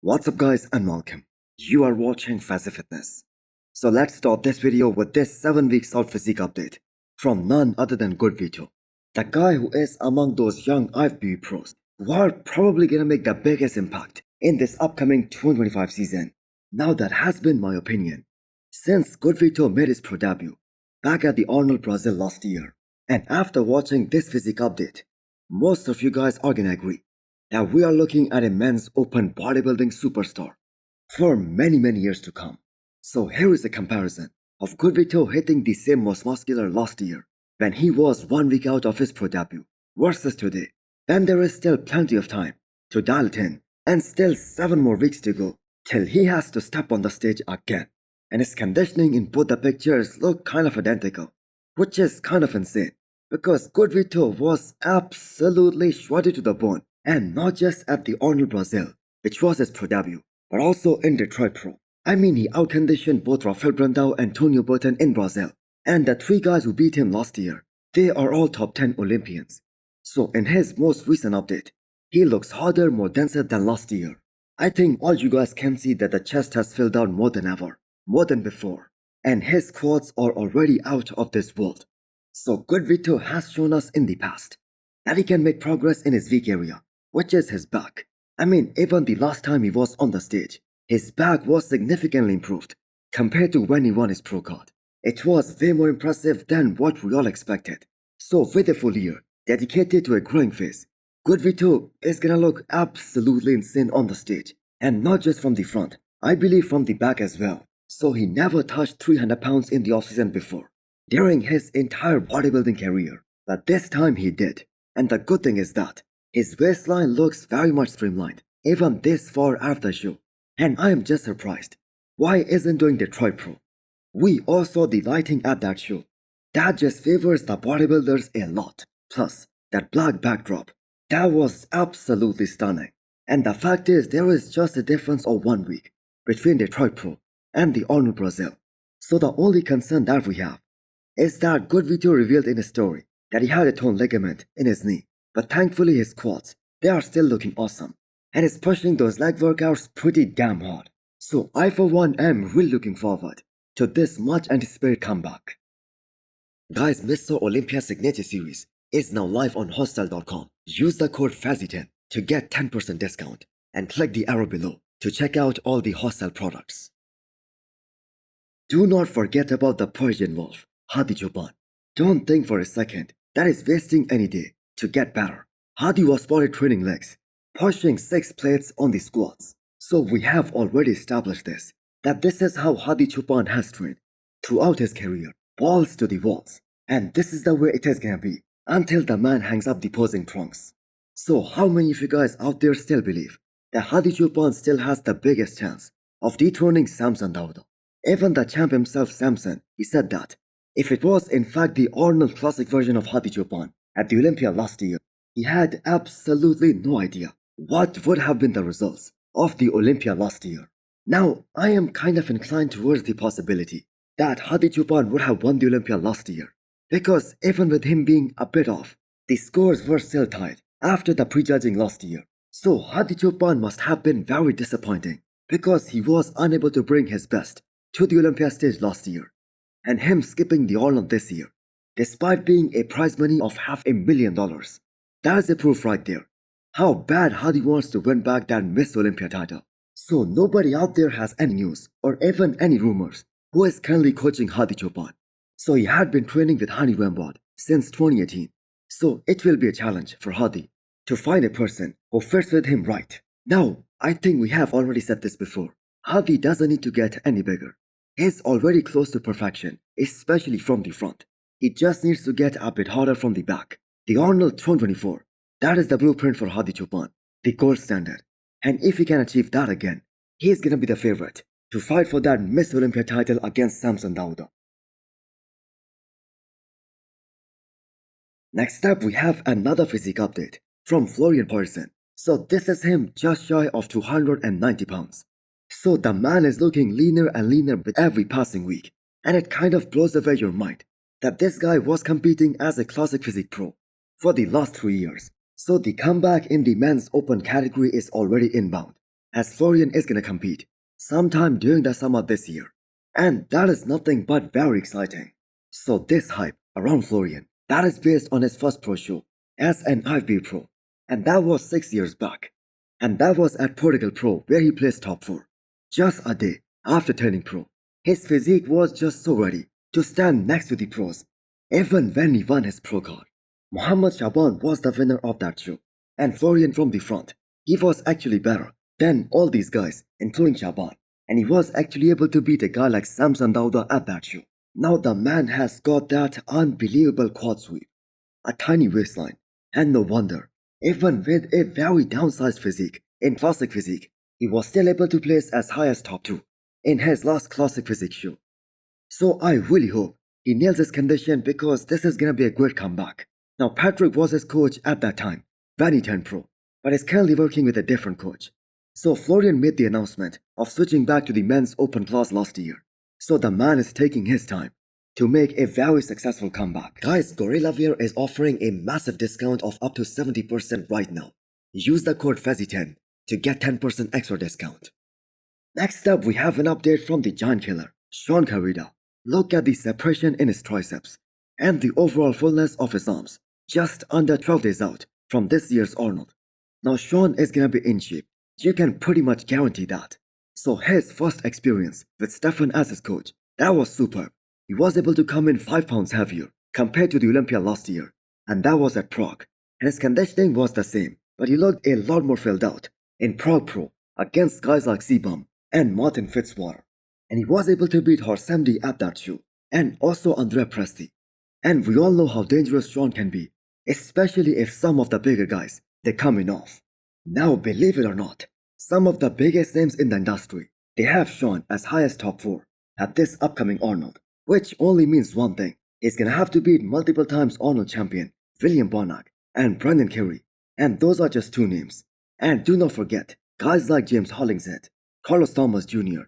What's up guys and welcome. You are watching Fazi Fitness. So let's start this video with this 7 weeks out physique update from none other than good Vito. The guy who is among those young IFBB pros who are probably gonna make the biggest impact in this upcoming 2025 season. Now that has been my opinion since good Vito made his pro debut back at the Arnold Brazil last year. And after watching this physique update, most of you guys are gonna agree that we are looking at a men's open bodybuilding superstar for many years to come. So here is a comparison of good Vito hitting the same most muscular last year when he was 1 week out of his pro debut versus today, when there is still plenty of time to dial it in and still 7 more weeks to go till he has to step on the stage again. And his conditioning in both the pictures look kind of identical, which is kind of insane because good Vito was absolutely shredded to the bone. And not just at the Arnold Brazil, which was his pro debut, but also in Detroit Pro. I mean, he outconditioned both Rafael Brandao and Antonio Burton in Brazil. And the 3 guys who beat him last year, they are all top 10 Olympians. So in his most recent update, he looks harder, more denser than last year. I think all you guys can see that the chest has filled out more than ever, more than before. And his quads are already out of this world. So good Vito has shown us in the past that he can make progress in his weak area, which is his back. I mean, even the last time he was on the stage, his back was significantly improved compared to when he won his pro card. It was way more impressive than what we all expected. So with a full year dedicated to a growing phase, good Vito is gonna look absolutely insane on the stage. And not just from the front, I believe from the back as well. So he never touched 300 pounds in the offseason before, during his entire bodybuilding career. But this time he did. And the good thing is that his waistline looks very much streamlined, even this far after the show. And I am just surprised why isn't doing Detroit Pro. We all saw the lighting at that show. That just favors the bodybuilders a lot. Plus, that black backdrop, that was absolutely stunning. And the fact is, there is just a difference of 1 week between Detroit Pro and the Arnold Brazil. So the only concern that we have is that good Vito revealed in his story that he had a torn ligament in his knee. But thankfully his quads, they are still looking awesome. And he's pushing those leg workouts pretty damn hard. So I for one am really looking forward to this much anticipated comeback. Guys, Mr. Olympia Signature Series is now live on hostel.com. Use the code FAZI10 to get 10% discount and click the arrow below to check out all the hostel products. Do not forget about the Persian Wolf, Hadi Choopan. Don't think for a second that is wasting any day to get better. Hadi was spotted training legs, pushing 6 plates on the squats. So we have already established this, that this is how Hadi Choopan has trained throughout his career, balls to the walls. And this is the way it is gonna be until the man hangs up the posing trunks. So how many of you guys out there still believe that Hadi Choopan still has the biggest chance of dethroning Samson Dauda? Even the champ himself, Samson, he said that if it was in fact the Arnold Classic version of Hadi Choopan at the Olympia last year, he had absolutely no idea what would have been the results of the Olympia last year. Now, I am kind of inclined towards the possibility that Hadi Choopan would have won the Olympia last year, because even with him being a bit off, the scores were still tied after the prejudging last year. So Hadi Choopan must have been very disappointing because he was unable to bring his best to the Olympia stage last year, and him skipping the Arnold this year, despite being a prize money of $500,000. That is a proof right there how bad Hadi wants to win back that Miss Olympia title. So nobody out there has any news or even any rumors who is currently coaching Hadi Choopan. So he had been training with Hani Rambod since 2018. So it will be a challenge for Hadi to find a person who fits with him right. Now, I think we have already said this before. Hadi doesn't need to get any bigger. He's already close to perfection, especially from the front. He just needs to get a bit harder from the back. The Arnold 2024, that is the blueprint for Hadi Choopan, the gold standard. And if he can achieve that again, he's gonna be the favorite to fight for that Miss Olympia title against Samson Dauda. Next up, we have another physique update from Florian Poron. So this is him just shy of 290 pounds. So the man is looking leaner and leaner with every passing week. And it kind of blows away your mind that this guy was competing as a classic physique pro for the last 3 years. So the comeback in the men's open category is already inbound. as Florian is gonna compete sometime during the summer this year. And that is nothing but very exciting. So this hype around Florian, that is based on his first pro show as an IFB pro, and that was 6 years back. And that was at Portugal Pro where he placed top 4. Just a day after turning pro, his physique was just so ready to stand next to the pros, even when he won his pro card. Mohammed Shaban was the winner of that show, and Florian from the front, he was actually better than all these guys, including Shaban, and he was actually able to beat a guy like Samson Dauda at that show. Now the man has got that unbelievable quad sweep, a tiny waistline, and no wonder, even with a very downsized physique in classic physique, he was still able to place as high as top 2 in his last classic physique show. So I really hope he nails his condition because this is gonna be a great comeback. Now Patrick was his coach at that time when he turned pro, but is currently working with a different coach. So Florian made the announcement of switching back to the men's open class last year. So the man is taking his time to make a very successful comeback. Guys, Gorilla Wear is offering a massive discount of up to 70% right now. Use the code Fazi10 to get 10% extra discount. Next up, we have an update from the giant killer, Shawn Clarida. Look at the separation in his triceps and the overall fullness of his arms, just under 12 days out from this year's Arnold. Now Shawn is gonna be in shape, you can pretty much guarantee that. So his first experience with Stefan as his coach, that was superb. He was able to come in 5 pounds heavier compared to the Olympia last year, and that was at Prague. And his conditioning was the same, but he looked a lot more filled out in Prague Pro against guys like Seabum and Martin Fitzwater. And he was able to beat Horsemdi at that show, and also Andrea Presti. And we all know how dangerous Shawn can be, especially if some of the bigger guys, they come in off. Now believe it or not, some of the biggest names in the industry, they have Shawn as high as top 4 at this upcoming Arnold, which only means one thing, he's gonna have to beat multiple times Arnold champion William Bonac and Brendan Carey, and those are just 2 names. And do not forget, guys like James Hollingshead, Carlos Thomas Jr.,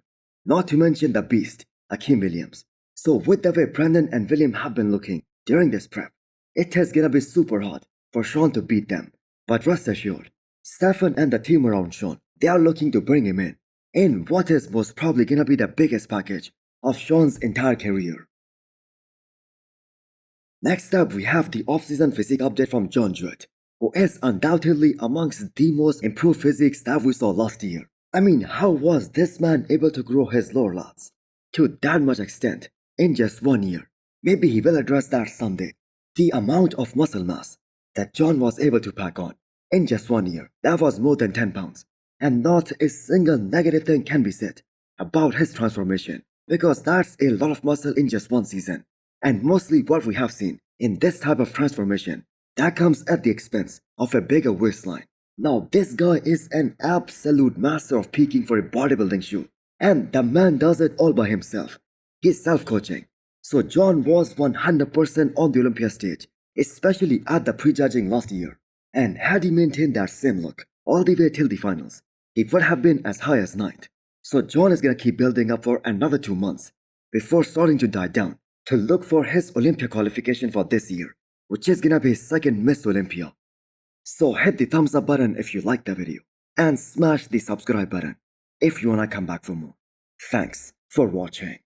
not to mention the beast, Akeem Williams. So with the way Brendan and William have been looking during this prep, it is gonna be super hard for Shawn to beat them. But rest assured, Stefan and the team around Shawn, they are looking to bring him in what is most probably gonna be the biggest package of Shawn's entire career. Next up, we have the off-season physique update from John Jewett, who is undoubtedly amongst the most improved physiques that we saw last year. I mean, how was this man able to grow his lower lats to that much extent in just 1 year? Maybe he will address that someday. The amount of muscle mass that John was able to pack on in just 1 year, that was more than 10 pounds. And not a single negative thing can be said about his transformation, because that's a lot of muscle in just 1 season. And mostly what we have seen in this type of transformation, that comes at the expense of a bigger waistline. Now this guy is an absolute master of peaking for a bodybuilding shoe, and the man does it all by himself. He's self-coaching. So John was 100% on the Olympia stage, especially at the prejudging last year. And had he maintained that same look all the way till the finals, he would have been as high as 9th. So John is gonna keep building up for another 2 months before starting to die down to look for his Olympia qualification for this year, which is gonna be his second Miss Olympia. So hit the thumbs up button if you liked the video, and smash the subscribe button if you wanna come back for more. Thanks for watching.